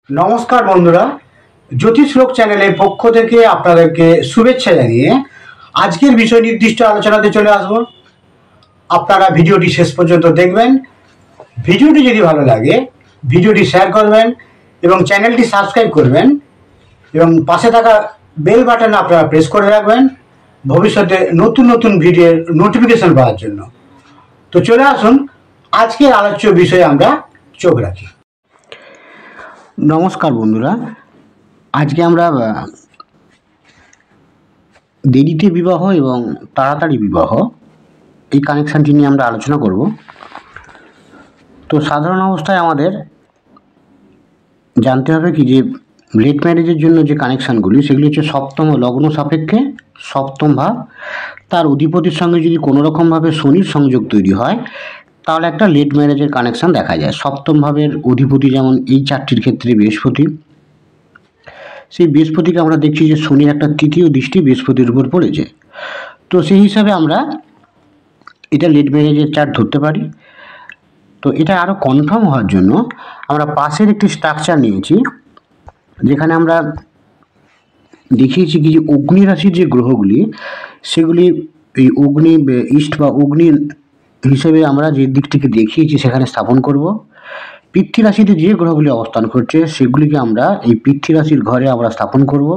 নমস্কার বন্ধুরা, জ্যোতিষলোক চ্যানেলের পক্ষ থেকে আপনাদেরকে শুভেচ্ছা জানিয়ে আজকের বিষয় নির্দিষ্ট আলোচনাতে চলে আসব। আপনারা ভিডিওটি শেষ পর্যন্ত দেখবেন। ভিডিওটি যদি ভালো লাগে ভিডিওটি শেয়ার করবেন এবং চ্যানেলটি সাবস্ক্রাইব করবেন এবং পাশে থাকা বেল বাটন আপনারা প্রেস করে রাখবেন ভবিষ্যতে নতুন নতুন ভিডিওর নোটিফিকেশন পাওয়ার জন্য। তো চলে আসুন আজকের আলোচ্য বিষয়ে আমরা চোখ রাখি। নমস্কার বন্ধুরা, আজকে আমরা দেরিতে বিবাহ এবং তাড়াতাড়ি বিবাহ এই কানেকশানটি নিয়ে আমরা আলোচনা করব। তো সাধারণ অবস্থায় আমাদের জানতে হবে কি যে লেট ম্যারেজের জন্য যে কানেকশানগুলি সেগুলি হচ্ছে সপ্তম লগ্ন সাপেক্ষে সপ্তম ভাব, তার অধিপতির সঙ্গে যদি কোনো রকমভাবে শনির সংযোগ তৈরি হয় তাহলে একটা লেট ম্যারেজের কানেকশান দেখা যায়। সপ্তম ভাবের অধিপতি যেমন এই চারটির ক্ষেত্রে বৃহস্পতি, সেই বৃহস্পতিকে আমরা দেখছি যে শনির একটা তৃতীয় দৃষ্টি বৃহস্পতির উপর পড়েছে। তো সেই হিসাবে আমরা এটা লেট ম্যারেজের চার্ট ধরতে পারি। তো এটা আরও কনফার্ম হওয়ার জন্য আমরা পাশের একটি স্ট্রাকচার নিয়েছি, যেখানে আমরা দেখিয়েছি কি যে অগ্নি রাশির যে গ্রহগুলি সেগুলি এই অগ্নি ইস্ট বা অগ্নি হিসেবে আমরা যে দিকটিকে দেখিয়েছি সেখানে স্থাপন করব। পৃথ্বী রাশিতে যে গ্রহগুলি অবস্থান করছে সেগুলিকে আমরা এই পৃথ্বী রাশির ঘরে আমরা স্থাপন করব।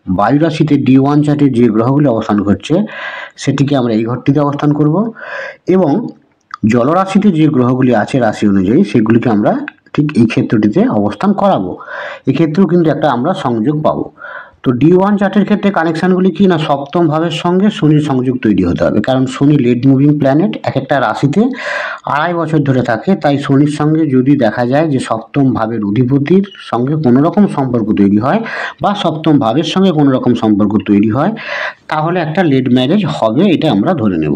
বায়ু রাশিতে D1 চার্টে যে গ্রহগুলি অবস্থান করছে সেটিকে আমরা এই ঘরটিতে অবস্থান করব এবং জলরাশিতে যে গ্রহগুলি আছে রাশি অনুযায়ী সেগুলিকে আমরা ঠিক এই ক্ষেত্রটিতে অবস্থান করাবো। এক্ষেত্রেও কিন্তু একটা আমরা সংযোগ পাবো। তো D1 চার্টের ক্ষেত্রে কানেকশানগুলি কি না, সপ্তম ভাবের সঙ্গে শনির সংযোগ তৈরি হতে হবে, কারণ শনি লেট মুভিং প্ল্যানেট, এক একটা রাশিতে 2.5 বছর ধরে থাকে। তাই শনির সঙ্গে যদি দেখা যায় যে সপ্তম ভাবের অধিপতির সঙ্গে কোনো রকম সম্পর্ক তৈরি হয় বা সপ্তম ভাবের সঙ্গে কোনো রকম সম্পর্ক তৈরি হয় তাহলে একটা লেট ম্যারেজ হবে, এটা আমরা ধরে নেব।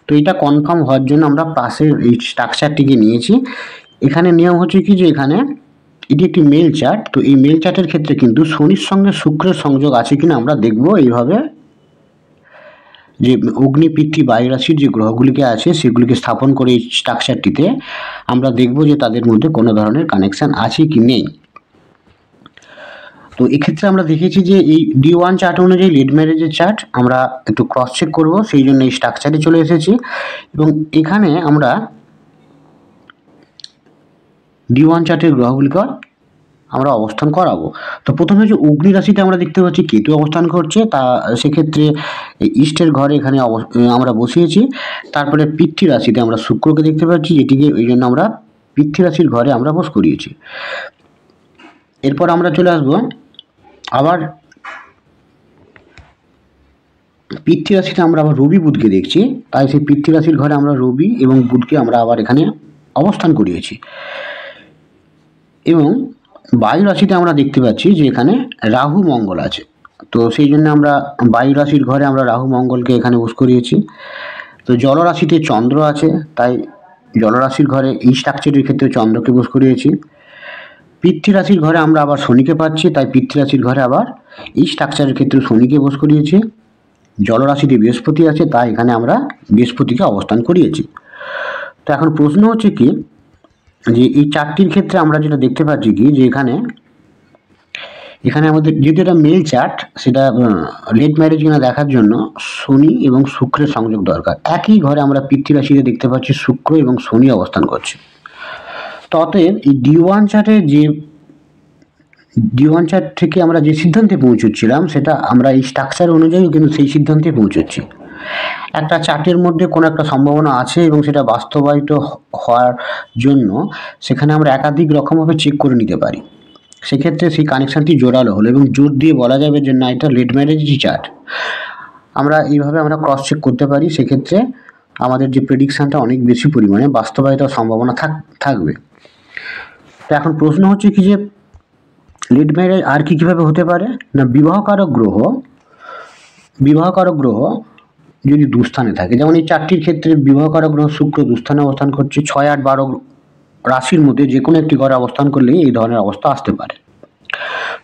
তো এটা কনফার্ম হওয়ার জন্য আমরা পাশের এই স্ট্রাকচারটিকে নিয়েছি। এখানে নিয়ম হচ্ছে কি যে এখানে এটি একটি মেল চার্ট। তো এই মেল চার্টের ক্ষেত্রে কিন্তু শনির সঙ্গে শুক্রের সংযোগ আছে কিনা আমরা দেখব। এইভাবে যে অগ্নি পৃথ্বী বায়ু রাশির যে গ্রহগুলিকে আছে সেগুলিকে স্থাপন করে এই স্ট্রাকচারটিতে আমরা দেখব যে তাদের মধ্যে কোনো ধরনের কানেকশান আছে কি নেই। তো এক্ষেত্রে আমরা দেখেছি যে এই D1 চার্ট অনুযায়ী লেট ম্যারেজের চার্ট আমরা একটু ক্রস চেক করব, সেই জন্য এই স্ট্রাকচারে চলে এসেছি এবং এখানে আমরা D1 চার্টের গ্রহগুলিকে আমরা অবস্থান করাবো। তো প্রথমে যে অগ্নি রাশিতে আমরা দেখতে পাচ্ছি কেতু অবস্থান করছে, তা সেক্ষেত্রে ইস্টের ঘরে এখানে আমরা বসিয়েছি। তারপরে পৃথ্বী রাশিতে আমরা শুক্রকে দেখতে পাচ্ছি, যেটিকে ওই জন্য আমরা পৃথ্বী রাশির ঘরে আমরা বস করিয়েছি। এরপর আমরা চলে আসবো আবার পৃথ্বী রাশিতে আমরা আবার রবি বুধকে দেখছি, তাই সেই পৃথ্বী রাশির ঘরে আমরা রবি এবং বুধকে আমরা আবার এখানে অবস্থান করিয়েছি। এবং বায়ু রাশিতে আমরা দেখতে পাচ্ছি যে এখানে রাহু মঙ্গল আছে, তো সেই জন্য আমরা বায়ু রাশির ঘরে আমরা রাহু মঙ্গলকে এখানে বস করিয়েছি। তো জলরাশিতে চন্দ্র আছে, তাই জলরাশির ঘরে এই স্ট্রাকচারের ক্ষেত্রে চন্দ্রকে বস করিয়েছি। পৃথ্বী রাশির ঘরে আমরা আবার শনিকে পাচ্ছি, তাই পৃথ্বী রাশির ঘরে আবার এই স্ট্রাকচারের ক্ষেত্রে শনিকে বস করিয়েছি। জলরাশিতে বৃহস্পতি আছে, তাই এখানে আমরা বৃহস্পতিকে অবস্থান করিয়েছি। তো এখন প্রশ্ন হচ্ছে কি যে এই চারটির ক্ষেত্রে আমরা যেটা দেখতে পাচ্ছি কি যে এখানে আমাদের যেহেতু এটা মেল চার্ট, সেটা লেট ম্যারেজ কিনা দেখার জন্য শনি এবং শুক্রের সংযোগ দরকার। একই ঘরে আমরা পৃথ্বী রাশিতে দেখতে পাচ্ছি শুক্র এবং শনি অবস্থান করছে। তো অতএব এই D1 চার্ট থেকে আমরা যে সিদ্ধান্তে পৌঁছচ্ছিলাম সেটা আমরা এই স্ট্রাকচার অনুযায়ী কিন্তু সেই সিদ্ধান্তে পৌঁছচ্ছি। একটা চার্টের মধ্যে কোনো একটা সম্ভাবনা আছে এবং সেটা বাস্তবায়িত হওয়ার জন্য সেখানে আমরা একাধিক রকমভাবে চেক করে নিতে পারি। সেক্ষেত্রে সেই কানেকশানটি জোরালো হলো এবং জোর দিয়ে বলা যাবে যে না, এটা লেট ম্যারেজই চার্ট। আমরা এইভাবে আমরা ক্রস চেক করতে পারি, সেক্ষেত্রে আমাদের যে প্রেডিকশানটা অনেক বেশি পরিমাণে বাস্তবায়িত সম্ভাবনা থাকবে। তো এখন প্রশ্ন হচ্ছে কি যে লেট ম্যারেজ আর কীভাবে হতে পারে না, বিবাহকারক গ্রহ যদি দুস্থানে থাকে, যেমন এই চারটির ক্ষেত্রে বিবাহকারক গ্রহ শুক্র দুস্থানে অবস্থান করছে। 6, 8, 12 রাশির মধ্যে যে কোনো একটি ঘরে অবস্থান করলেই এই ধরনের অবস্থা আসতে পারে।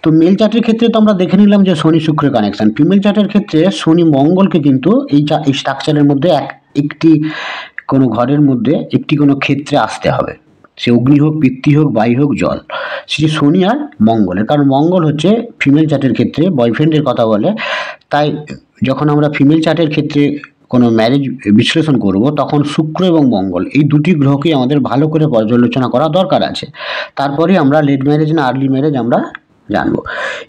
তো মেল চার্টের ক্ষেত্রে তো আমরা দেখে নিলাম যে শনি শুক্রের কানেকশান। ফিমেল চার্টের ক্ষেত্রে শনি মঙ্গলকে কিন্তু এই স্ট্রাকচারের মধ্যে একটি কোনো ঘরের মধ্যে একটি কোনো ক্ষেত্রে আসতে হবে। সে অগ্নি হোক, পিতৃ হোক, বায়ু হোক, জল, সেটি শনি আর মঙ্গলের। কারণ মঙ্গল হচ্ছে ফিমেল চার্টের ক্ষেত্রে বয়ফ্রেন্ডের কথা বলে, তাই যখন আমরা ফিমেল চার্টের ক্ষেত্রে কোনো ম্যারেজ বিশ্লেষণ করব তখন শুক্র এবং মঙ্গল এই দুটি গ্রহকেই আমাদের ভালো করে পর্যালোচনা করা দরকার আছে। তারপরে আমরা লেট ম্যারেজ না আর্লি ম্যারেজ আমরা জানবো।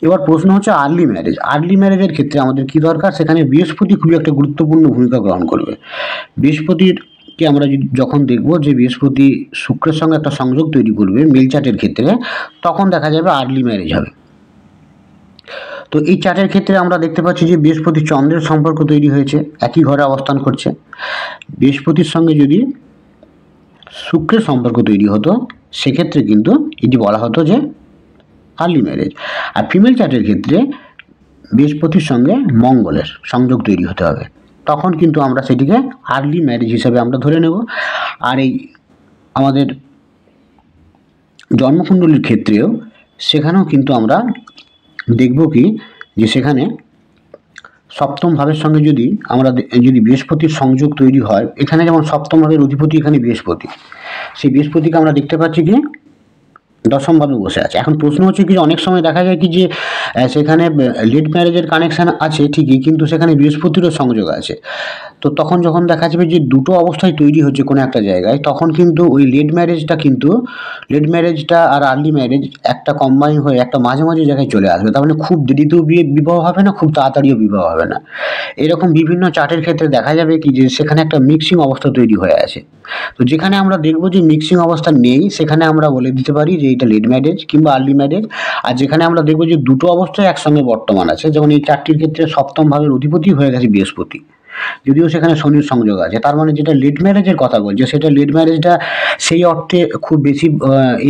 এবার প্রশ্ন হচ্ছে আর্লি ম্যারেজ। আর্লি ম্যারেজের ক্ষেত্রে আমাদের কি দরকার? সেখানে বৃহস্পতি খুবই একটা গুরুত্বপূর্ণ ভূমিকা গ্রহণ করবে। বৃহস্পতিকে আমরা যখন দেখব যে বৃহস্পতি শুক্রের সঙ্গে একটা সংযোগ তৈরি করবে মেল চার্টের ক্ষেত্রে, তখন দেখা যাবে আর্লি ম্যারেজ হবে। তো এই চার্টের ক্ষেত্রে আমরা দেখতে পাচ্ছি যে বৃহস্পতি চন্দ্রের সম্পর্ক তৈরি হয়েছে, একই ঘরে অবস্থান করছে। বৃহস্পতির সঙ্গে যদি শুক্রের সম্পর্ক তৈরি হতো সেক্ষেত্রে কিন্তু এটি বলা হতো যে আর্লি ম্যারেজ। আর ফিমেল চার্টের ক্ষেত্রে বৃহস্পতির সঙ্গে মঙ্গলের সংযোগ তৈরি হতে হবে, তখন কিন্তু আমরা সেটিকে আর্লি ম্যারেজ হিসাবে আমরা ধরে নেব। আর এই আমাদের জন্মকুণ্ডলীর ক্ষেত্রেও সেখানেও কিন্তু আমরা দেখব কি যে সেখানে সপ্তম ভাবের সঙ্গে যদি বৃহস্পতির সংযোগ তৈরি হয়, এখানে যেমন সপ্তম ভাবের অধিপতি এখানে বৃহস্পতি, সেই বৃহস্পতিকে আমরা দেখতে পাচ্ছি কি দশমভাবে বসে আছে। এখন প্রশ্ন হচ্ছে কি অনেক সময় দেখা যায় কি যে সেখানে লেট ম্যারেজের কানেকশান আছে ঠিকই, কিন্তু সেখানে বৃহস্পতিরও সংযোগ আছে। তো তখন যখন দেখা যাবে যে দুটো অবস্থায় তৈরি হচ্ছে কোনো একটা জায়গায়, তখন কিন্তু ওই লেট ম্যারেজটা আর আর্লি ম্যারেজ একটা কম্বাইন হয়ে একটা মাঝামাঝি জায়গায় চলে আসবে। তার মানে খুব দেরিতেও বিবাহ হবে না, খুব তাড়াতাড়িও বিবাহ হবে না। এরকম বিভিন্ন চার্টের ক্ষেত্রে দেখা যাবে কি যে সেখানে একটা মিক্সিং অবস্থা তৈরি হয়ে আছে। তো যেখানে আমরা দেখব যে মিক্সিং অবস্থা নেই, সেখানে আমরা বলে দিতে পারি যে এটা লেট ম্যারেজ কিংবা আর্লি ম্যারেজ। আর যেখানে আমরা দেখব যে দুটো অবস্থায় একসঙ্গে বর্তমান আছে, যেমন এই চারটির ক্ষেত্রে সপ্তম ভাবের অধিপতি হয়ে গেছে বৃহস্পতি, যদিও সেখানে শনির সংযোগ আছে, তার মানে যেটা লেট ম্যারেজের কথা বলছে সেটা লেট ম্যারেজটা সেই অর্থে খুব বেশি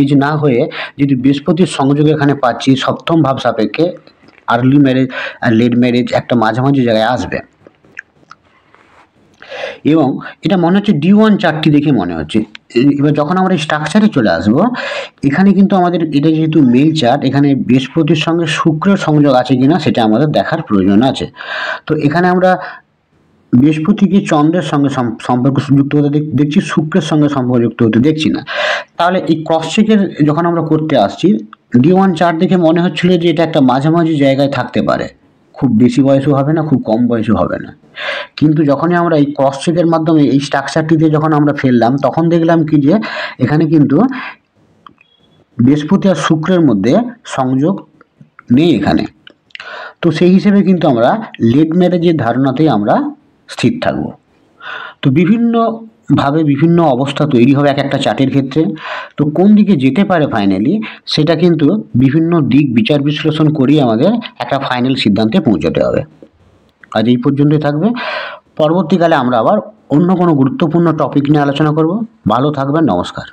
এজ না হয়ে যদি বৃহস্পতির সংযোগ এখানে পাচ্ছি সপ্তম ভাব সাপেক্ষে, আর্লি ম্যারেজ আর লেট ম্যারেজ একটা মাঝামাঝি জায়গায় আসবে। এবং এটা মনে হচ্ছে D1 চার্টটি দেখে মনে হচ্ছে। এবার যখন আমরা স্ট্রাকচারে চলে আসব, এখানে কিন্তু আমাদের এটা যেহেতু মেল চার্ট, এখানে বৃহস্পতির সঙ্গে শুক্রের সংযোগ আছে কিনা সেটা আমাদের দেখার প্রয়োজন আছে। তো এখানে আমরা বৃহস্পতিকে চন্দ্রের সঙ্গে সম্পর্ক যুক্ত হতে দেখছি, শুক্রের সঙ্গে সম্পর্ক যুক্ত হতে দেখছি না। তাহলে এই ক্রস চেকের যখন আমরা করতে আসছি, D1 চার্ট দেখে মনে হচ্ছিল যে এটা একটা মাঝামাঝি জায়গায় থাকতে পারে, খুব বেশি বয়সও হবে না, খুব কম বয়সও হবে না। কিন্তু যখনই আমরা এই ক্রস চেকের মাধ্যমে এই স্ট্রাকচারটিতে যখন আমরা ফেললাম, তখন দেখলাম কি যে এখানে কিন্তু বৃহস্পতি আর শুক্রের মধ্যে সংযোগ নেই এখানে। তো সেই হিসেবে কিন্তু আমরা লেট ম্যারেজের ধারণাতেই আমরা স্থির থাকব। তো বিভিন্নভাবে বিভিন্ন অবস্থা তৈরি হবে এক একটা চার্টের ক্ষেত্রে। তো কোন দিকে যেতে পারে ফাইনালি, সেটা কিন্তু বিভিন্ন দিক বিচার বিশ্লেষণ করেই আমাদের একটা ফাইনাল সিদ্ধান্তে পৌঁছতে হবে। আজ এই পর্যন্তই থাকবে। পরবর্তীকালে আমরা আবার অন্য কোনো গুরুত্বপূর্ণ টপিক নিয়ে আলোচনা করব। ভালো থাকবেন, নমস্কার।